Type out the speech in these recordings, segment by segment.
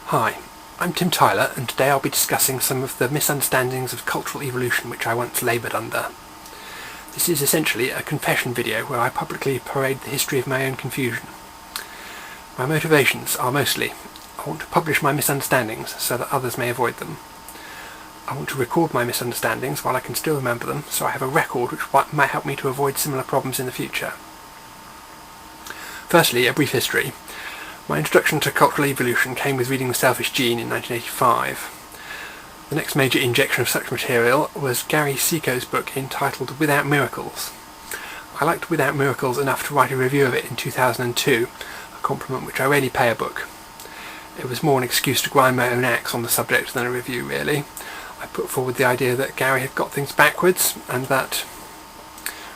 Hi, I'm Tim Tyler, and today I'll be discussing some of the misunderstandings of cultural evolution which I once laboured under. This is essentially a confession video where I publicly parade the history of my own confusion. My motivations are mostly, I want to publish my misunderstandings so that others may avoid them. I want to record my misunderstandings while I can still remember them, so I have a record which might help me to avoid similar problems in the future. Firstly, a brief history. My introduction to cultural evolution came with reading The Selfish Gene in 1985. The next major injection of such material was Gary Seco's book entitled Without Miracles. I liked Without Miracles enough to write a review of it in 2002, a compliment which I rarely pay a book. It was more an excuse to grind my own axe on the subject than a review, really. I put forward the idea that Gary had got things backwards, and that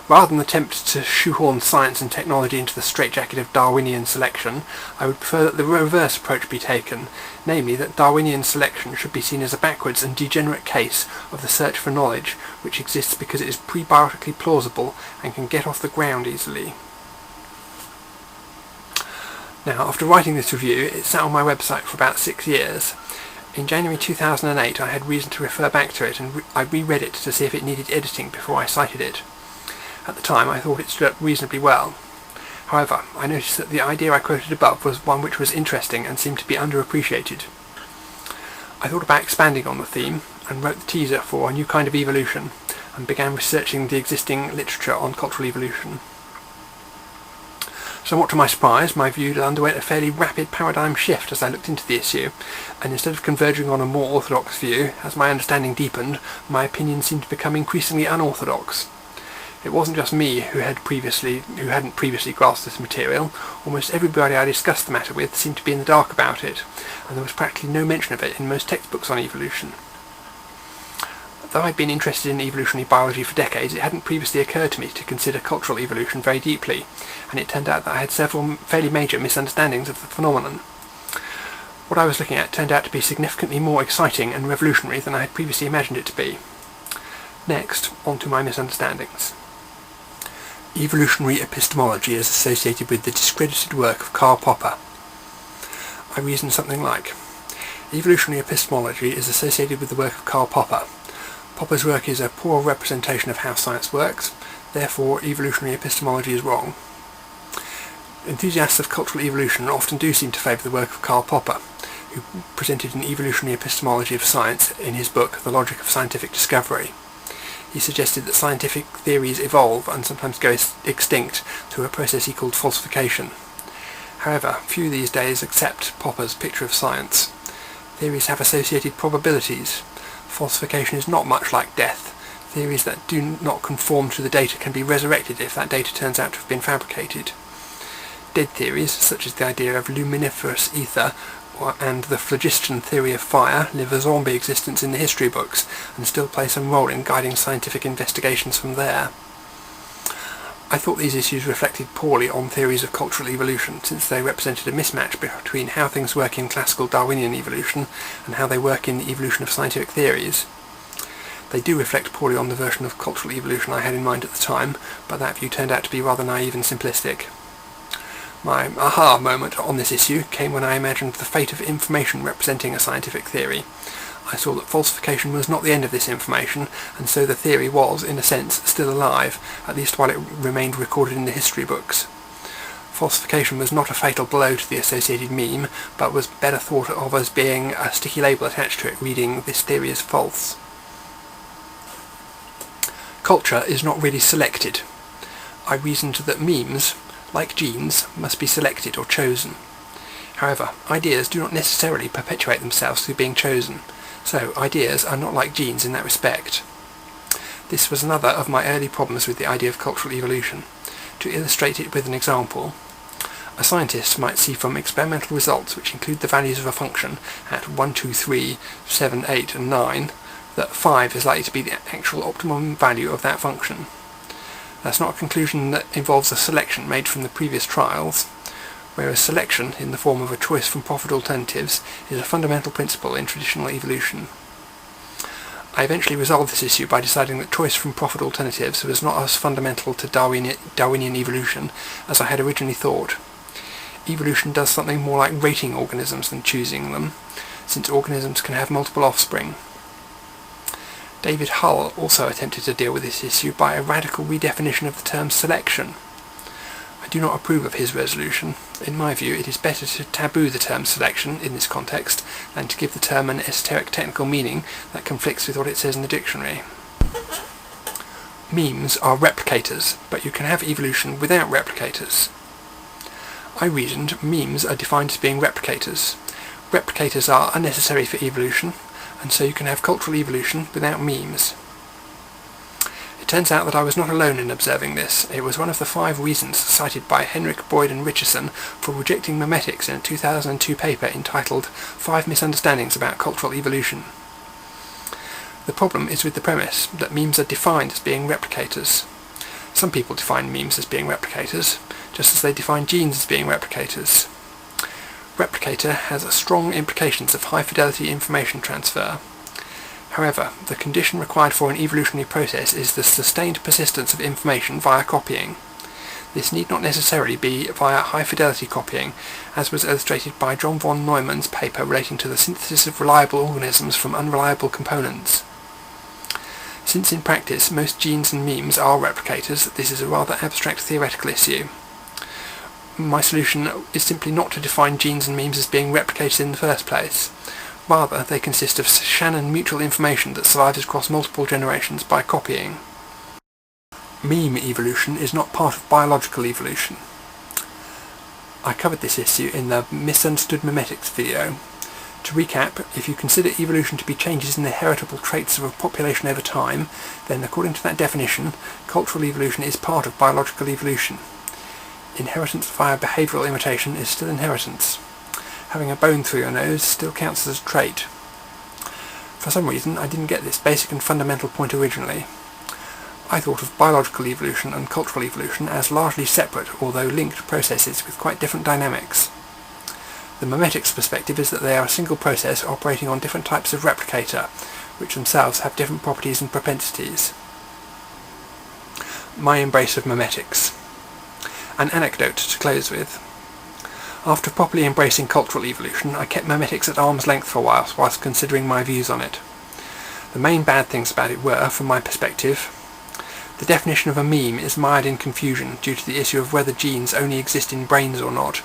rather than attempt to shoehorn science and technology into the straitjacket of Darwinian selection, I would prefer that the reverse approach be taken, namely that Darwinian selection should be seen as a backwards and degenerate case of the search for knowledge which exists because it is prebiotically plausible and can get off the ground easily. Now, after writing this review, it sat on my website for about 6 years. In January 2008 I had reason to refer back to it, and I reread it to see if it needed editing before I cited it. At the time I thought it stood up reasonably well. However, I noticed that the idea I quoted above was one which was interesting and seemed to be underappreciated. I thought about expanding on the theme, and wrote the teaser for A New Kind of Evolution, and began researching the existing literature on cultural evolution. Somewhat to my surprise, my view underwent a fairly rapid paradigm shift as I looked into the issue, and instead of converging on a more orthodox view, as my understanding deepened, my opinion seemed to become increasingly unorthodox. It wasn't just me who hadn't previously grasped this material. Almost everybody I discussed the matter with seemed to be in the dark about it, and there was practically no mention of it in most textbooks on evolution. Though I'd been interested in evolutionary biology for decades, it hadn't previously occurred to me to consider cultural evolution very deeply, and it turned out that I had several fairly major misunderstandings of the phenomenon. What I was looking at turned out to be significantly more exciting and revolutionary than I had previously imagined it to be. Next, on to my misunderstandings. Evolutionary epistemology is associated with the discredited work of Karl Popper. I reasoned something like, evolutionary epistemology is associated with the work of Karl Popper. Popper's work is a poor representation of how science works, therefore evolutionary epistemology is wrong. Enthusiasts of cultural evolution often do seem to favour the work of Karl Popper, who presented an evolutionary epistemology of science in his book The Logic of Scientific Discovery. He suggested that scientific theories evolve and sometimes go extinct through a process he called falsification. However, few these days accept Popper's picture of science. Theories have associated probabilities. Falsification is not much like death. Theories that do not conform to the data can be resurrected if that data turns out to have been fabricated. Dead theories, such as the idea of luminiferous ether and the phlogiston theory of fire, live a zombie existence in the history books and still play some role in guiding scientific investigations from there. I thought these issues reflected poorly on theories of cultural evolution, since they represented a mismatch between how things work in classical Darwinian evolution and how they work in the evolution of scientific theories. They do reflect poorly on the version of cultural evolution I had in mind at the time, but that view turned out to be rather naive and simplistic. My aha moment on this issue came when I imagined the fate of information representing a scientific theory. I saw that falsification was not the end of this information, and so the theory was, in a sense, still alive, at least while it remained recorded in the history books. Falsification was not a fatal blow to the associated meme, but was better thought of as being a sticky label attached to it reading, "This theory is false." Culture is not really selected. I reasoned that memes, like genes, must be selected or chosen. However, ideas do not necessarily perpetuate themselves through being chosen, so ideas are not like genes in that respect. This was another of my early problems with the idea of cultural evolution. To illustrate it with an example, a scientist might see from experimental results, which include the values of a function at 1, 2, 3, 7, 8 and 9, that 5 is likely to be the actual optimum value of that function. That's not a conclusion that involves a selection made from the previous trials, whereas selection, in the form of a choice from proffered alternatives, is a fundamental principle in traditional evolution. I eventually resolved this issue by deciding that choice from proffered alternatives was not as fundamental to Darwinian evolution as I had originally thought. evolution does something more like rating organisms than choosing them, since organisms can have multiple offspring. David Hull also attempted to deal with this issue by a radical redefinition of the term selection. I do not approve of his resolution. In my view, it is better to taboo the term selection in this context than to give the term an esoteric technical meaning that conflicts with what it says in the dictionary. Memes are replicators, but you can have evolution without replicators. I reasoned memes are defined as being replicators. Replicators are unnecessary for evolution, and so you can have cultural evolution without memes. It turns out that I was not alone in observing this. It was one of the 5 reasons cited by Henrik Boyd and Richardson for rejecting Memetics in a 2002 paper entitled 5 Misunderstandings about Cultural Evolution. The problem is with the premise that memes are defined as being replicators. Some people define memes as being replicators, just as they define genes as being replicators. Replicator has strong implications of high-fidelity information transfer. However, the condition required for an evolutionary process is the sustained persistence of information via copying. This need not necessarily be via high-fidelity copying, as was illustrated by John von Neumann's paper relating to the synthesis of reliable organisms from unreliable components. Since in practice most genes and memes are replicators, this is a rather abstract theoretical issue. My solution is simply not to define genes and memes as being replicated in the first place. Rather, they consist of Shannon mutual information that survives across multiple generations by copying. Meme evolution is not part of biological evolution. I covered this issue in the Misunderstood Memetics video. To recap, if you consider evolution to be changes in the heritable traits of a population over time, then according to that definition, cultural evolution is part of biological evolution. Inheritance via behavioural imitation is still inheritance. Having a bone through your nose still counts as a trait. For some reason, I didn't get this basic and fundamental point originally. I thought of biological evolution and cultural evolution as largely separate, although linked processes with quite different dynamics. The memetics perspective is that they are a single process operating on different types of replicator, which themselves have different properties and propensities. My embrace of memetics. An anecdote to close with. After properly embracing cultural evolution, I kept memetics at arm's length for a while whilst considering my views on it. The main bad things about it were, from my perspective, the definition of a meme is mired in confusion due to the issue of whether genes only exist in brains or not.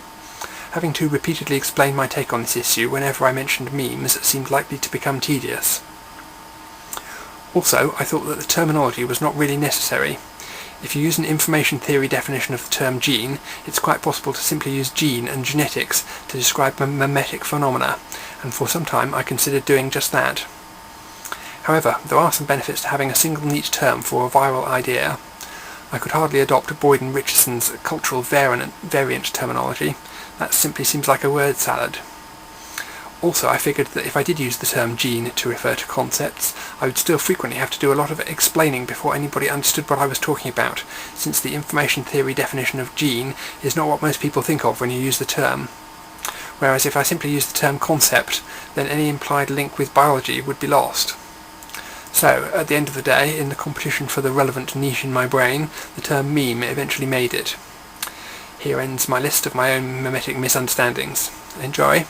Having to repeatedly explain my take on this issue whenever I mentioned memes seemed likely to become tedious. Also, I thought that the terminology was not really necessary. If you use an information theory definition of the term gene, it's quite possible to simply use gene and genetics to describe memetic phenomena, and for some time I considered doing just that. However, there are some benefits to having a single neat term for a viral idea. I could hardly adopt Boyd and Richardson's cultural variant terminology. That simply seems like a word salad. Also, I figured that if I did use the term gene to refer to concepts, I would still frequently have to do a lot of explaining before anybody understood what I was talking about, since the information theory definition of gene is not what most people think of when you use the term. Whereas if I simply use the term concept, then any implied link with biology would be lost. So, at the end of the day, in the competition for the relevant niche in my brain, the term meme eventually made it. Here ends my list of my own memetic misunderstandings. Enjoy!